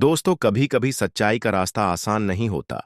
दोस्तों, कभी कभी सच्चाई का रास्ता आसान नहीं होता,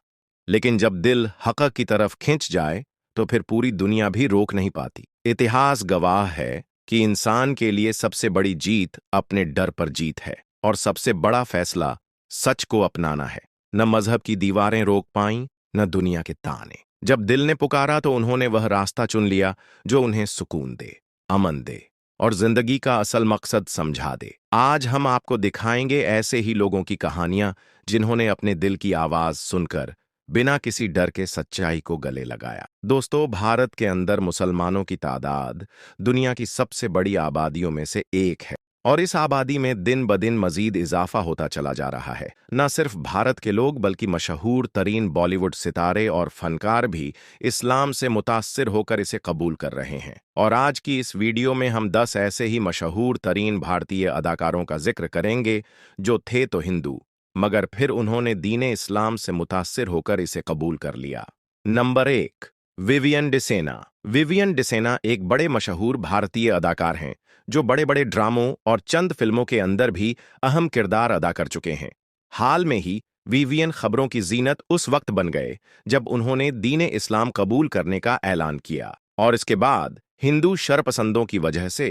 लेकिन जब दिल हक़ की तरफ खिंच जाए तो फिर पूरी दुनिया भी रोक नहीं पाती। इतिहास गवाह है कि इंसान के लिए सबसे बड़ी जीत अपने डर पर जीत है और सबसे बड़ा फैसला सच को अपनाना है। न मजहब की दीवारें रोक पाईं, न दुनिया के ताने। जब दिल ने पुकारा तो उन्होंने वह रास्ता चुन लिया जो उन्हें सुकून दे, अमन दे और जिंदगी का असल मकसद समझा दे। आज हम आपको दिखाएंगे ऐसे ही लोगों की कहानियां जिन्होंने अपने दिल की आवाज सुनकर बिना किसी डर के सच्चाई को गले लगाया। दोस्तों, भारत के अंदर मुसलमानों की तादाद दुनिया की सबसे बड़ी आबादियों में से एक है और इस आबादी में दिन ब दिन मजीद इजाफा होता चला जा रहा है। न सिर्फ भारत के लोग बल्कि मशहूर तरीन बॉलीवुड सितारे और फनकार भी इस्लाम से मुतासिर होकर इसे कबूल कर रहे हैं। और आज की इस वीडियो में हम 10 ऐसे ही मशहूर तरीन भारतीय अदाकारों का जिक्र करेंगे जो थे तो हिंदू, मगर फिर उन्होंने दीने इस्लाम से मुतासिर होकर इसे कबूल कर लिया। Number 1, Vivian Dsena. Vivian Dsena एक बड़े मशहूर भारतीय अदाकार हैं जो बड़े बड़े ड्रामों और चंद फिल्मों के अंदर भी अहम किरदार अदा कर चुके हैं। हाल में ही विवियन खबरों की जीनत उस वक्त बन गए जब उन्होंने दीने इस्लाम कबूल करने का ऐलान किया और इसके बाद हिंदू शरपसंदों की वजह से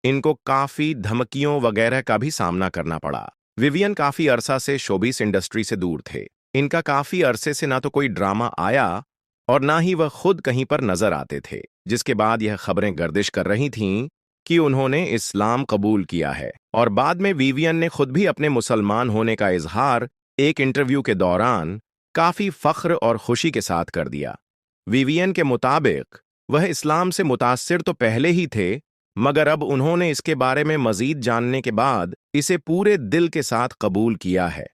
इनको काफी धमकियों वगैरह का भी सामना करना पड़ा। विवियन काफी अरसा से शोबिस इंडस्ट्री से दूर थे। इनका काफी अरसे से ना तो कोई ड्रामा आया और ना ही वह खुद कहीं पर नजर आते थे, जिसके बाद यह खबरें गर्दिश कर रही थीं कि उन्होंने इस्लाम कबूल किया है। और बाद में विवियन ने खुद भी अपने मुसलमान होने का इजहार एक इंटरव्यू के दौरान काफी फख्र और खुशी के साथ कर दिया। विवियन के मुताबिक वह इस्लाम से मुतासिर तो पहले ही थे, मगर अब उन्होंने इसके बारे में मजीद जानने के बाद इसे पूरे दिल के साथ कबूल किया है।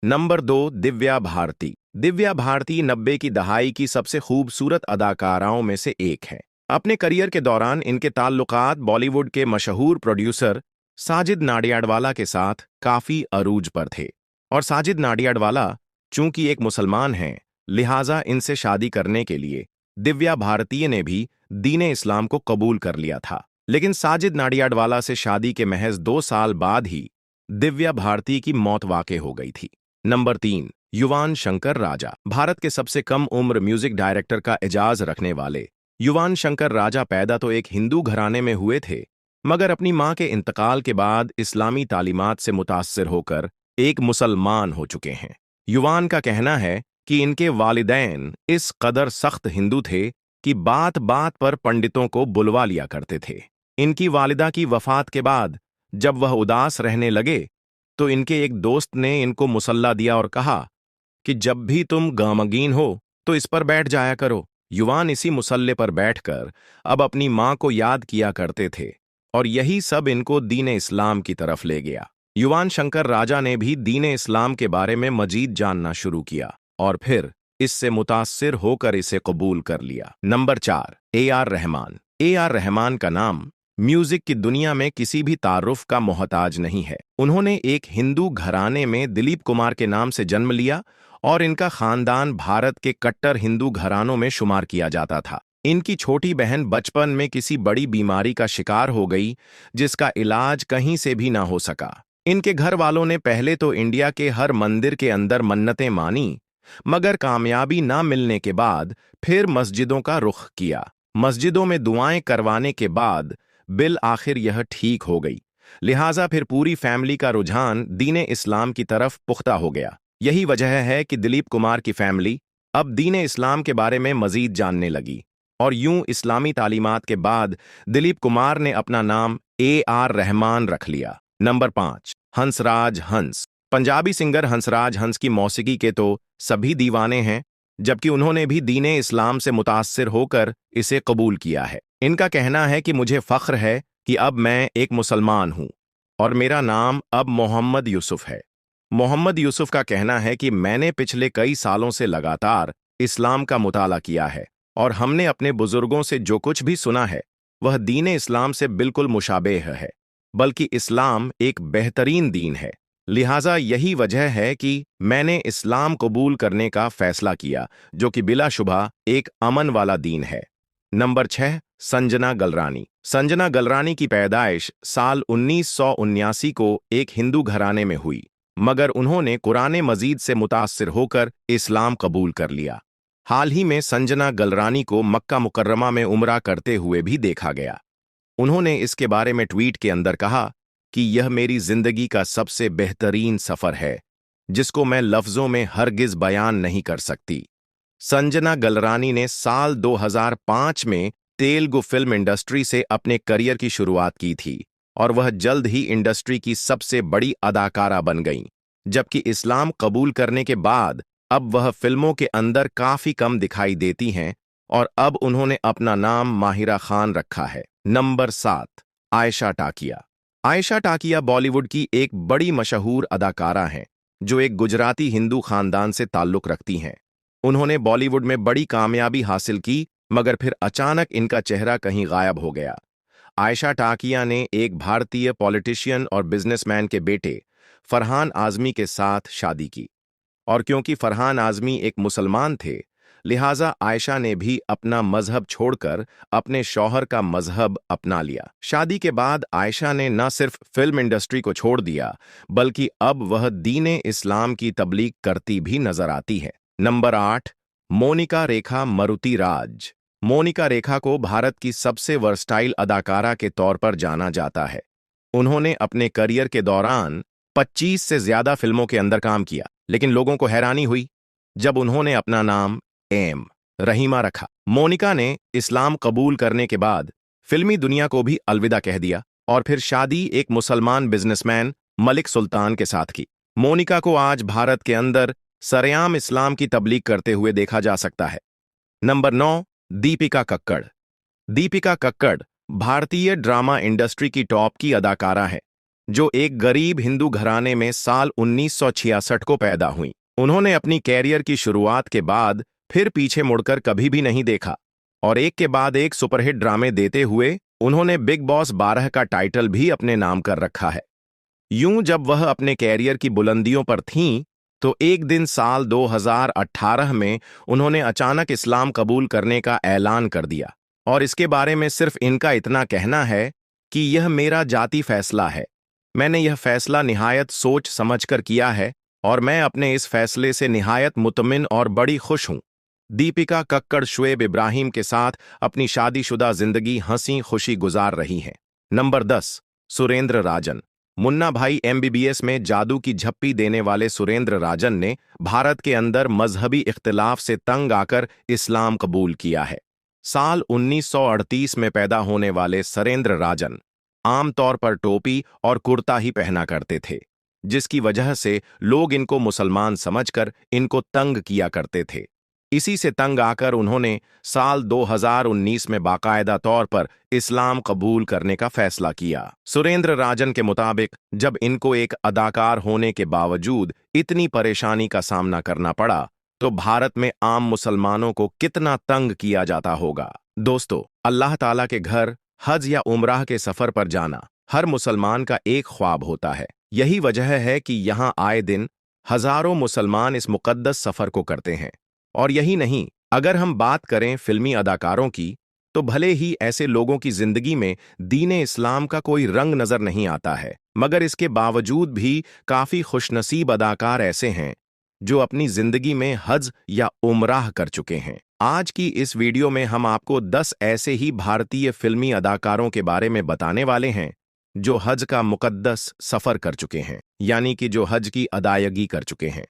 नंबर 2, दिव्या भारती। दिव्या भारती 90 की दहाई की सबसे खूबसूरत अदाकाराओं में से एक है। अपने करियर के दौरान इनके ताल्लुकात बॉलीवुड के मशहूर प्रोड्यूसर साजिद नाडियाडवाला के साथ काफी अरूज पर थे और साजिद नाडियाडवाला चूंकि एक मुसलमान हैं, लिहाजा इनसे शादी करने के लिए दिव्या भारती ने भी दीने इस्लाम को कबूल कर लिया था। लेकिन साजिद नाडियाडवाला से शादी के महज 2 साल बाद ही दिव्या भारती की मौत वाक़ई हो गई थी। नंबर 3, युवान शंकर राजा। भारत के सबसे कम उम्र म्यूजिक डायरेक्टर का एजाज रखने वाले युवान शंकर राजा पैदा तो एक हिंदू घराने में हुए थे, मगर अपनी मां के इंतकाल के बाद इस्लामी तालीमात से मुतासिर होकर एक मुसलमान हो चुके हैं। युवान का कहना है कि इनके वालिदैन इस कदर सख्त हिंदू थे कि बात बात पर पंडितों को बुलवा लिया करते थे। इनकी वालिदा की वफात के बाद जब वह उदास रहने लगे तो इनके एक दोस्त ने इनको मुसल्ला दिया और कहा कि जब भी तुम गमगीन हो तो इस पर बैठ जाया करो। युवान इसी मुसल्ले पर बैठकर अब अपनी मां को याद किया करते थे और यही सब इनको दीने इस्लाम की तरफ ले गया। युवान शंकर राजा ने भी दीने इस्लाम के बारे में मजीद जानना शुरू किया और फिर इससे मुतासिर होकर इसे कबूल कर लिया। Number 4, AR. Rahman. AR. Rahman का नाम म्यूजिक की दुनिया में किसी भी तारुफ का मोहताज नहीं है। उन्होंने एक हिंदू घराने में दिलीप कुमार के नाम से जन्म लिया और इनका खानदान भारत के कट्टर हिंदू घरानों में शुमार किया जाता था। इनकी छोटी बहन बचपन में किसी बड़ी बीमारी का शिकार हो गई जिसका इलाज कहीं से भी ना हो सका। इनके घर वालों ने पहले तो इंडिया के हर मंदिर के अंदर मन्नतें मानी, मगर कामयाबी ना मिलने के बाद फिर मस्जिदों का रुख किया। मस्जिदों में दुआएं करवाने के बाद बिल आखिर यह ठीक हो गई, लिहाजा फिर पूरी फैमिली का रुझान दीने इस्लाम की तरफ पुख्ता हो गया। यही वजह है कि दिलीप कुमार की फैमिली अब दीने इस्लाम के बारे में मजीद जानने लगी और यूं इस्लामी तालीमात के बाद दिलीप कुमार ने अपना नाम ए.आर. रहमान रख लिया। नंबर 5, हंसराज हंस। पंजाबी सिंगर हंसराज हंस की मौसीकी के तो सभी दीवाने हैं, जबकि उन्होंने भी दीने इस्लाम से मुतासिर होकर इसे कबूल किया है। इनका कहना है कि मुझे फख्र है कि अब मैं एक मुसलमान हूं और मेरा नाम अब मोहम्मद यूसुफ है। मोहम्मद यूसुफ का कहना है कि मैंने पिछले कई सालों से लगातार इस्लाम का मुताला किया है और हमने अपने बुजुर्गों से जो कुछ भी सुना है वह दीने इस्लाम से बिल्कुल मुशाबेह है, बल्कि इस्लाम एक बेहतरीन दीन है। लिहाजा यही वजह है कि मैंने इस्लाम कबूल करने का फैसला किया, जो कि बिलाशुबा एक अमन वाला दीन है। नंबर 6, संजना गलरानी। संजना गलरानी की पैदाइश साल 1979 को एक हिंदू घराने में हुई मगर उन्होंने कुरान मजीद से मुतासिर होकर इस्लाम कबूल कर लिया। हाल ही में संजना गलरानी को मक्का मुकर्रमा में उम्रा करते हुए भी देखा गया। उन्होंने इसके बारे में ट्वीट के अंदर कहा कि यह मेरी जिंदगी का सबसे बेहतरीन सफर है, जिसको मैं लफ्जों में हरगिज बयान नहीं कर सकती। संजना गलरानी ने साल 2005 में तेलुगु फिल्म इंडस्ट्री से अपने करियर की शुरुआत की थी और वह जल्द ही इंडस्ट्री की सबसे बड़ी अदाकारा बन गईं, जबकि इस्लाम कबूल करने के बाद अब वह फिल्मों के अंदर काफी कम दिखाई देती हैं और अब उन्होंने अपना नाम माहिरा खान रखा है। नंबर 7, आयशा टाकिया। आयशा टाकिया बॉलीवुड की एक बड़ी मशहूर अदाकारा हैं, जो एक गुजराती हिंदू खानदान से ताल्लुक रखती हैं। उन्होंने बॉलीवुड में बड़ी कामयाबी हासिल की, मगर फिर अचानक इनका चेहरा कहीं गायब हो गया। आयशा टाकिया ने एक भारतीय पॉलिटिशियन और बिजनेसमैन के बेटे फरहान आजमी के साथ शादी की, और क्योंकि फरहान आजमी एक मुसलमान थे, लिहाजा आयशा ने भी अपना मजहब छोड़कर अपने शौहर का मजहब अपना लिया। शादी के बाद आयशा ने न सिर्फ फिल्म इंडस्ट्री को छोड़ दिया, बल्कि अब वह दीन इस्लाम की तबलीग करती भी नजर आती है। नंबर 8, मोनिका रेखा मरुति राज। मोनिका रेखा को भारत की सबसे वर्सटाइल अदाकारा के तौर पर जाना जाता है। उन्होंने अपने करियर के दौरान 25 से ज्यादा फिल्मों के अंदर काम किया, लेकिन लोगों को हैरानी हुई जब उन्होंने अपना नाम एम रहीमा रखा। मोनिका ने इस्लाम कबूल करने के बाद फिल्मी दुनिया को भी अलविदा कह दिया और फिर शादी एक मुसलमान बिजनेसमैन मलिक सुल्तान के साथ की। मोनिका को आज भारत के अंदर सरेआम इस्लाम की तबलीग करते हुए देखा जा सकता है। नंबर 9, दीपिका कक्कड़। दीपिका कक्कड़ भारतीय ड्रामा इंडस्ट्री की टॉप की अदाकारा है, जो एक गरीब हिंदू घराने में साल 1966 को पैदा हुई। उन्होंने अपनी कैरियर की शुरुआत के बाद फिर पीछे मुड़कर कभी भी नहीं देखा और एक के बाद एक सुपरहिट ड्रामे देते हुए उन्होंने बिग बॉस 12 का टाइटल भी अपने नाम कर रखा है। यूं जब वह अपने कैरियर की बुलंदियों पर थीं, तो एक दिन साल 2018 में उन्होंने अचानक इस्लाम कबूल करने का ऐलान कर दिया, और इसके बारे में सिर्फ इनका इतना कहना है कि यह मेरा जाती फैसला है। मैंने यह फैसला निहायत सोच समझकर किया है और मैं अपने इस फैसले से निहायत मुतमिन और बड़ी खुश हूं। दीपिका कक्कड़ शुएब इब्राहिम के साथ अपनी शादीशुदा जिंदगी हंसी खुशी गुजार रही हैं। नंबर 10, सुरेंद्र राजन। मुन्ना भाई MBBS में जादू की झप्पी देने वाले सुरेंद्र राजन ने भारत के अंदर मजहबी इख्तिलाफ से तंग आकर इस्लाम कबूल किया है। साल 1938 में पैदा होने वाले सुरेंद्र राजन आमतौर पर टोपी और कुर्ता ही पहना करते थे, जिसकी वजह से लोग इनको मुसलमान समझकर इनको तंग किया करते थे। इसी से तंग आकर उन्होंने साल 2019 में बाकायदा तौर पर इस्लाम कबूल करने का फैसला किया। सुरेंद्र राजन के मुताबिक जब इनको एक अदाकार होने के बावजूद इतनी परेशानी का सामना करना पड़ा, तो भारत में आम मुसलमानों को कितना तंग किया जाता होगा। दोस्तों, अल्लाह ताला के घर हज या उमराह के सफर पर जाना हर मुसलमान का एक ख्वाब होता है। यही वजह है कि यहाँ आए दिन हजारों मुसलमान इस मुकद्दस सफर को करते हैं। और यही नहीं, अगर हम बात करें फिल्मी अदाकारों की, तो भले ही ऐसे लोगों की जिंदगी में दीन इस्लाम का कोई रंग नजर नहीं आता है, मगर इसके बावजूद भी काफी खुशनसीब अदाकार ऐसे हैं जो अपनी जिंदगी में हज या उमराह कर चुके हैं। आज की इस वीडियो में हम आपको 10 ऐसे ही भारतीय फिल्मी अदाकारों के बारे में बताने वाले हैं जो हज का मुकद्दस सफर कर चुके हैं, यानी कि जो हज की अदायगी कर चुके हैं।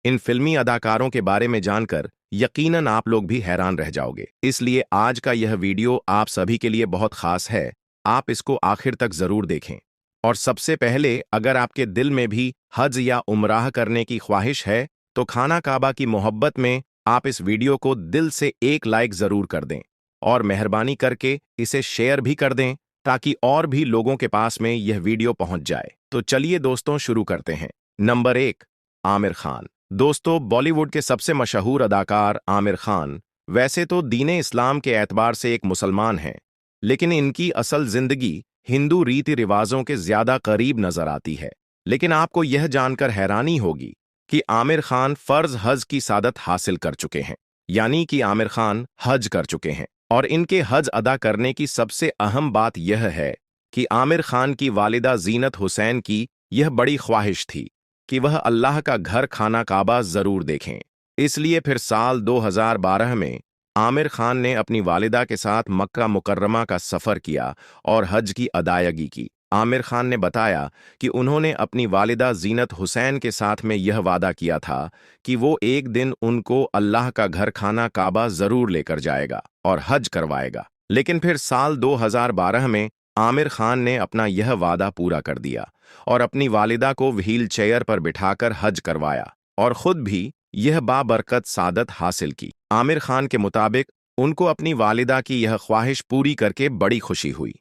इन फिल्मी अदाकारों के बारे में जानकर यकीनन आप लोग भी हैरान रह जाओगे, इसलिए आज का यह वीडियो आप सभी के लिए बहुत खास है। आप इसको आखिर तक जरूर देखें। और सबसे पहले, अगर आपके दिल में भी हज या उमराह करने की ख्वाहिश है, तो खाना काबा की मोहब्बत में आप इस वीडियो को दिल से एक लाइक जरूर कर दें और मेहरबानी करके इसे शेयर भी कर दें, ताकि और भी लोगों के पास में यह वीडियो पहुंच जाए। तो चलिए दोस्तों, शुरू करते हैं। नंबर 1, आमिर खान। दोस्तों, बॉलीवुड के सबसे मशहूर अदाकार आमिर खान वैसे तो दीन इस्लाम के एतबार से एक मुसलमान हैं, लेकिन इनकी असल जिंदगी हिंदू रीति रिवाजों के ज्यादा करीब नजर आती है। लेकिन आपको यह जानकर हैरानी होगी कि आमिर खान फर्ज हज की सादत हासिल कर चुके हैं, यानी कि आमिर खान हज कर चुके हैं। और इनके हज अदा करने की सबसे अहम बात यह है कि आमिर खान की वालिदा जीनत हुसैन की यह बड़ी ख्वाहिश थी कि वह अल्लाह का घर खाना काबा जरूर देखें। इसलिए फिर साल 2012 में आमिर खान ने अपनी वालिदा के साथ मक्का मुकर्रमा का सफर किया और हज की अदायगी की। आमिर खान ने बताया कि उन्होंने अपनी वालिदा जीनत हुसैन के साथ में यह वादा किया था कि वो एक दिन उनको अल्लाह का घर खाना काबा जरूर लेकर जाएगा और हज करवाएगा। लेकिन फिर साल 2012 में आमिर खान ने अपना यह वादा पूरा कर दिया और अपनी वालिदा को व्हील चेयर पर बिठाकर हज करवाया और खुद भी यह बाबरकत सादत हासिल की। आमिर खान के मुताबिक उनको अपनी वालिदा की यह ख्वाहिश पूरी करके बड़ी खुशी हुई,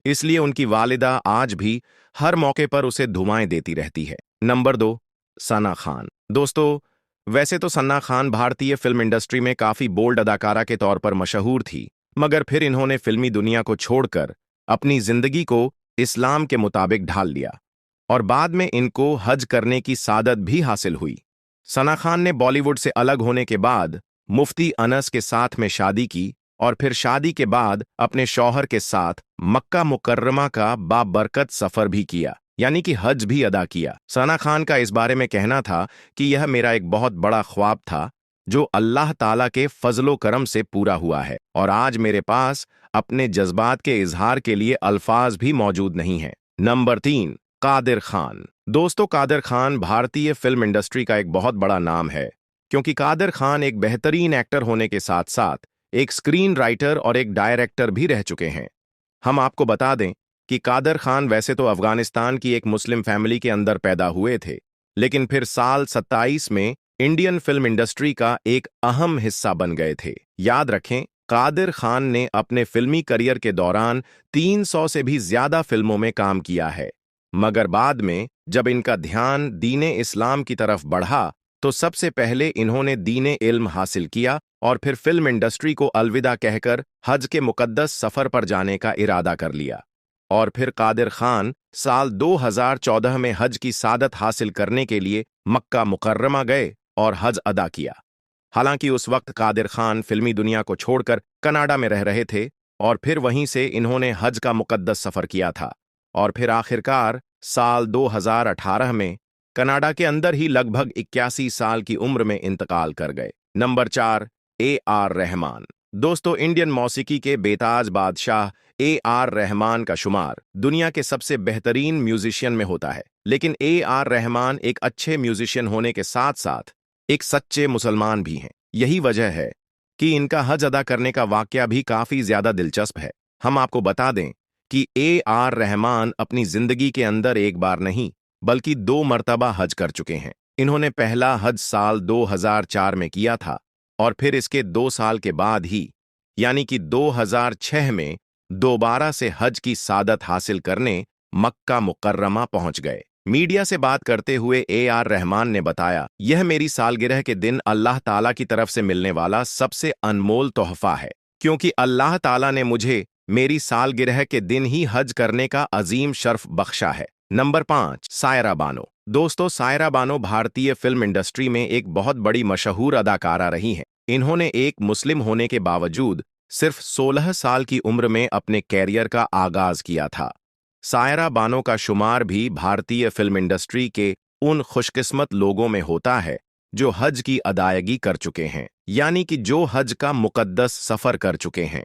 इसलिए उनकी वालिदा आज भी हर मौके पर उसे दुआएं देती रहती है। नंबर 2, सना खान। दोस्तों, वैसे तो सन्ना खान भारतीय फिल्म इंडस्ट्री में काफी बोल्ड अदाकारा के तौर पर मशहूर थी, मगर फिर इन्होंने फिल्मी दुनिया को छोड़कर अपनी जिंदगी को इस्लाम के मुताबिक ढाल लिया और बाद में इनको हज करने की सादत भी हासिल हुई। सना खान ने बॉलीवुड से अलग होने के बाद मुफ्ती अनस के साथ में शादी की और फिर शादी के बाद अपने शौहर के साथ मक्का मुकर्रमा का बाबरकत सफर भी किया, यानी कि हज भी अदा किया। सना खान का इस बारे में कहना था कि यह मेरा एक बहुत बड़ा ख्वाब था जो अल्लाह ताला के फजलो करम से पूरा हुआ है और आज मेरे पास अपने जज्बात के इजहार के लिए अल्फाज भी मौजूद नहीं है। नंबर 3, कादिर खान। दोस्तों, कादिर खान भारतीय फिल्म इंडस्ट्री का एक बहुत बड़ा नाम है, क्योंकि कादिर खान एक बेहतरीन एक्टर होने के साथ साथ एक स्क्रीन राइटर और एक डायरेक्टर भी रह चुके हैं। हम आपको बता दें कि कादिर खान वैसे तो अफगानिस्तान की एक मुस्लिम फैमिली के अंदर पैदा हुए थे, लेकिन फिर साल 27 में इंडियन फिल्म इंडस्ट्री का एक अहम हिस्सा बन गए थे। याद रखें, कादिर खान ने अपने फिल्मी करियर के दौरान 300 से भी ज्यादा फिल्मों में काम किया है, मगर बाद में जब इनका ध्यान दीने इस्लाम की तरफ बढ़ा तो सबसे पहले इन्होंने दीने इल्म हासिल किया और फिर फिल्म इंडस्ट्री को अलविदा कहकर हज के मुकद्दस सफर पर जाने का इरादा कर लिया। और फिर कादिर खान साल 2014 में हज की सादत हासिल करने के लिए मक्का मुकर्रमा गए और हज अदा किया। हालांकि उस वक्त कादिर खान फिल्मी दुनिया को छोड़कर कनाडा में रह रहे थे और फिर वहीं से इन्होंने हज का मुकद्दस सफर किया था और फिर आखिरकार साल 2018 में कनाडा के अंदर ही लगभग 81 साल की उम्र में इंतकाल कर गए। Number 4, AR Rahman. दोस्तों, इंडियन मौसीकी के बेताज बादशाह AR रहमान का शुमार दुनिया के सबसे बेहतरीन म्यूजिशियन में होता है, लेकिन AR रहमान एक अच्छे म्यूजिशियन होने के साथ साथ एक सच्चे मुसलमान भी हैं। यही वजह है कि इनका हज अदा करने का वाकया भी काफी ज्यादा दिलचस्प है। हम आपको बता दें कि AR रहमान अपनी जिंदगी के अंदर एक बार नहीं बल्कि 2 मर्तबा हज कर चुके हैं। इन्होंने पहला हज साल 2004 में किया था और फिर इसके 2 साल के बाद ही यानी कि 2006 में दोबारा से हज की सादत हासिल करने मक्का मुकर्रमा पहुंच गए। मीडिया से बात करते हुए AR रहमान ने बताया, यह मेरी सालगिरह के दिन अल्लाह ताला की तरफ से मिलने वाला सबसे अनमोल तोहफा है, क्योंकि अल्लाह ताला ने मुझे मेरी सालगिरह के दिन ही हज करने का अजीम शर्फ बख्शा है। नंबर 5, सायरा बानो। दोस्तों, सायरा बानो भारतीय फिल्म इंडस्ट्री में एक बहुत बड़ी मशहूर अदाकारा रही हैं। इन्होंने एक मुस्लिम होने के बावजूद सिर्फ 16 साल की उम्र में अपने कैरियर का आगाज किया था। सायरा बानो का शुमार भी भारतीय फिल्म इंडस्ट्री के उन खुशकिस्मत लोगों में होता है जो हज की अदायगी कर चुके हैं, यानी कि जो हज का मुकद्दस सफर कर चुके हैं।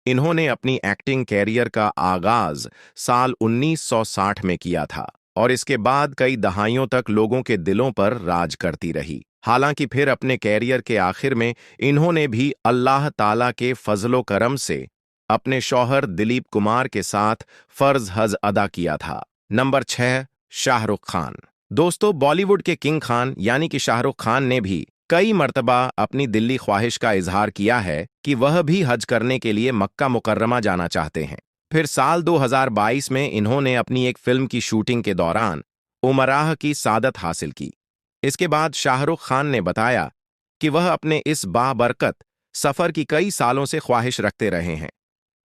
इन्होंने अपनी एक्टिंग कैरियर का आगाज साल 1960 में किया था और इसके बाद कई दहाइयों तक लोगों के दिलों पर राज करती रही। हालांकि फिर अपने कैरियर के आखिर में इन्होंने भी अल्लाह ताला के फजलो करम से अपने शौहर दिलीप कुमार के साथ फर्ज हज अदा किया था। नंबर 6, शाहरुख खान। दोस्तों, बॉलीवुड के किंग खान यानी कि शाहरुख खान ने भी कई मर्तबा अपनी दिल्ली ख्वाहिश का इजहार किया है कि वह भी हज करने के लिए मक्का मुकर्रमा जाना चाहते हैं। फिर साल 2022 में इन्होंने अपनी एक फिल्म की शूटिंग के दौरान उमराह की सादत हासिल की। इसके बाद शाहरुख खान ने बताया कि वह अपने इस बाबरकत सफर की कई सालों से ख्वाहिश रखते रहे हैं,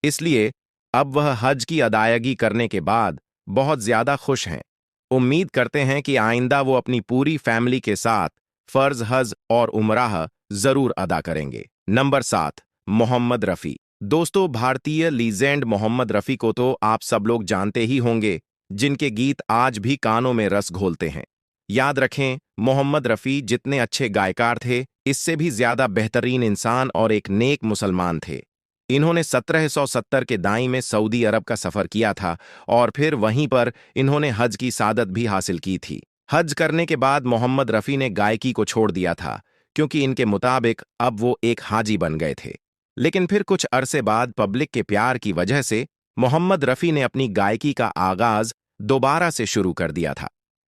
इसलिए अब वह हज की अदायगी करने के बाद बहुत ज्यादा खुश हैं। उम्मीद करते हैं कि आइंदा वो अपनी पूरी फैमिली के साथ फर्ज हज और उमराह जरूर अदा करेंगे। नंबर 7, मोहम्मद रफ़ी। दोस्तों, भारतीय लीजेंड मोहम्मद रफ़ी को तो आप सब लोग जानते ही होंगे, जिनके गीत आज भी कानों में रस घोलते हैं। याद रखें, मोहम्मद रफ़ी जितने अच्छे गायकार थे, इससे भी ज्यादा बेहतरीन इंसान और एक नेक मुसलमान थे। इन्होंने 1770 के दाई में सऊदी अरब का सफर किया था और फिर वहीं पर इन्होंने हज की सादत भी हासिल की थी। हज करने के बाद मोहम्मद रफ़ी ने गायकी को छोड़ दिया था, क्योंकि इनके मुताबिक अब वो एक हाजी बन गए थे। लेकिन फिर कुछ अरसे बाद पब्लिक के प्यार की वजह से मोहम्मद रफ़ी ने अपनी गायकी का आगाज दोबारा से शुरू कर दिया था।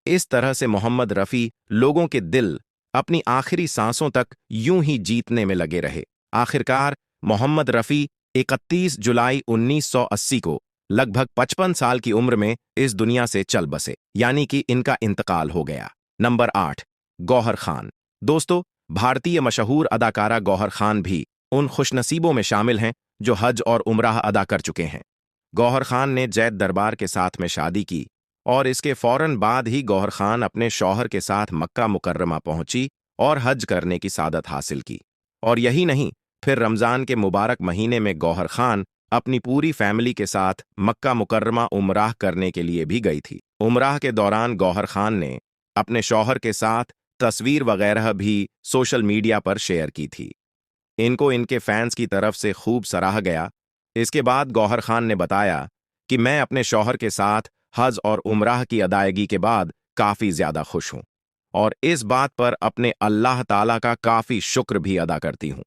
इस तरह से मोहम्मद रफ़ी लोगों के दिल अपनी आखिरी सांसों तक यूं ही जीतने में लगे रहे। आखिरकार मोहम्मद रफ़ी 31 जुलाई 1980 को लगभग 55 साल की उम्र में इस दुनिया से चल बसे, यानी कि इनका इंतकाल हो गया। नंबर 8, गौहर खान। दोस्तों, भारतीय मशहूर अदाकारा गौहर खान भी उन खुशनसीबों में शामिल हैं जो हज और उमराह अदा कर चुके हैं। गौहर खान ने जैद दरबार के साथ में शादी की और इसके फौरन बाद ही गौहर खान अपने शौहर के साथ मक्का मुकर्रमा पहुंची और हज करने की सादत हासिल की। और यही नहीं, फिर रमज़ान के मुबारक महीने में गौहर खान अपनी पूरी फैमिली के साथ मक्का मुकर्रमा उमराह करने के लिए भी गई थी। उमराह के दौरान गौहर खान ने अपने शौहर के साथ तस्वीर वगैरह भी सोशल मीडिया पर शेयर की थी। इनको इनके फैंस की तरफ से खूब सराहा गया। इसके बाद गौहर खान ने बताया कि मैं अपने शौहर के साथ हज और उमराह की अदायगी के बाद काफ़ी ज़्यादा खुश हूँ और इस बात पर अपने अल्लाह ताला का काफ़ी शुक्र भी अदा करती हूँ।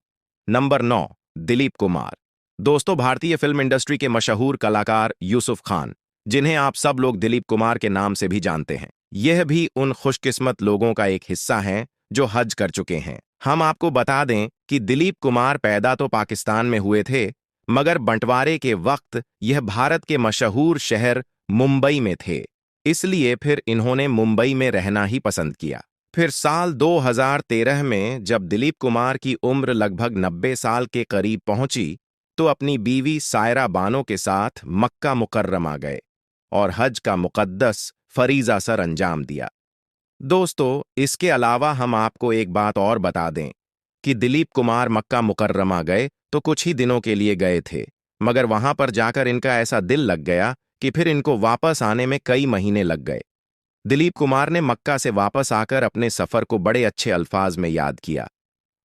नंबर 9, दिलीप कुमार। दोस्तों, भारतीय फिल्म इंडस्ट्री के मशहूर कलाकार यूसुफ खान, जिन्हें आप सब लोग दिलीप कुमार के नाम से भी जानते हैं, यह भी उन खुशकिस्मत लोगों का एक हिस्सा हैं जो हज कर चुके हैं। हम आपको बता दें कि दिलीप कुमार पैदा तो पाकिस्तान में हुए थे, मगर बंटवारे के वक्त यह भारत के मशहूर शहर मुंबई में थे, इसलिए फिर इन्होंने मुंबई में रहना ही पसंद किया। फिर साल 2013 में जब दिलीप कुमार की उम्र लगभग 90 साल के करीब पहुंची, तो अपनी बीवी सायरा बानो के साथ मक्का मुकर्रमा गए और हज का मुकद्दस फरीज़ा सर अंजाम दिया। दोस्तों, इसके अलावा हम आपको एक बात और बता दें कि दिलीप कुमार मक्का मुकर्रमा गए तो कुछ ही दिनों के लिए गए थे, मगर वहां पर जाकर इनका ऐसा दिल लग गया कि फिर इनको वापस आने में कई महीने लग गए। दिलीप कुमार ने मक्का से वापस आकर अपने सफर को बड़े अच्छे अल्फाज में याद किया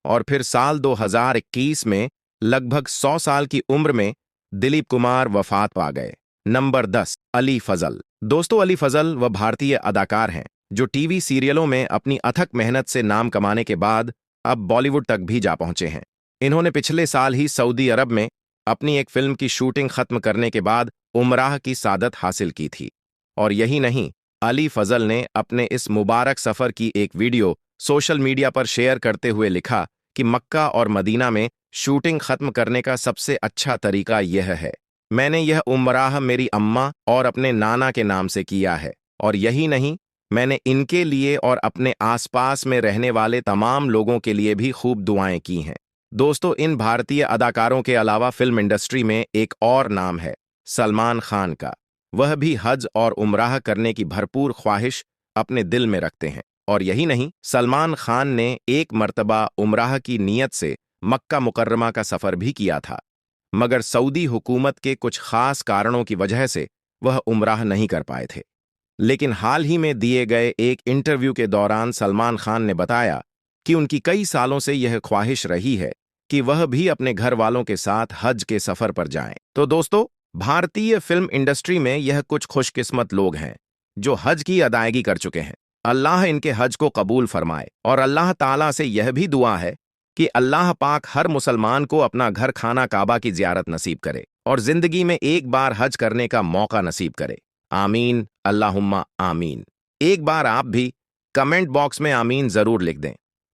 और फिर साल 2021 में लगभग 100 साल की उम्र में दिलीप कुमार वफात पा गए। नंबर 10, अली फजल। दोस्तों, अली फजल वह भारतीय अदाकार हैं जो टीवी सीरियलों में अपनी अथक मेहनत से नाम कमाने के बाद अब बॉलीवुड तक भी जा पहुंचे हैं। इन्होंने पिछले साल ही सऊदी अरब में अपनी एक फिल्म की शूटिंग खत्म करने के बाद उमराह की सादत हासिल की थी। और यही नहीं, अली फजल ने अपने इस मुबारक सफर की एक वीडियो सोशल मीडिया पर शेयर करते हुए लिखा कि मक्का और मदीना में शूटिंग खत्म करने का सबसे अच्छा तरीका यह है। मैंने यह उमराह मेरी अम्मा और अपने नाना के नाम से किया है, और यही नहीं, मैंने इनके लिए और अपने आसपास में रहने वाले तमाम लोगों के लिए भी खूब दुआएं की हैं। दोस्तों, इन भारतीय अदाकारों के अलावा फिल्म इंडस्ट्री में एक और नाम है, सलमान खान का। वह भी हज और उमराह करने की भरपूर ख्वाहिश अपने दिल में रखते हैं। और यही नहीं, सलमान खान ने एक मर्तबा उमराह की नीयत से मक्का मुकर्रमा का सफर भी किया था, मगर सऊदी हुकूमत के कुछ खास कारणों की वजह से वह उमराह नहीं कर पाए थे। लेकिन हाल ही में दिए गए एक इंटरव्यू के दौरान सलमान खान ने बताया कि उनकी कई सालों से यह ख्वाहिश रही है कि वह भी अपने घर वालों के साथ हज के सफर पर जाएं। तो दोस्तों, भारतीय फिल्म इंडस्ट्री में यह कुछ खुशकिस्मत लोग हैं जो हज की अदायगी कर चुके हैं। अल्लाह इनके हज को कबूल फरमाए और अल्लाह ताला से यह भी दुआ है कि अल्लाह पाक हर मुसलमान को अपना घर खाना काबा की ज़ियारत नसीब करे और जिंदगी में एक बार हज करने का मौका नसीब करे। आमीन, अल्लाहुम्मा आमीन। एक बार आप भी कमेंट बॉक्स में आमीन जरूर लिख दें।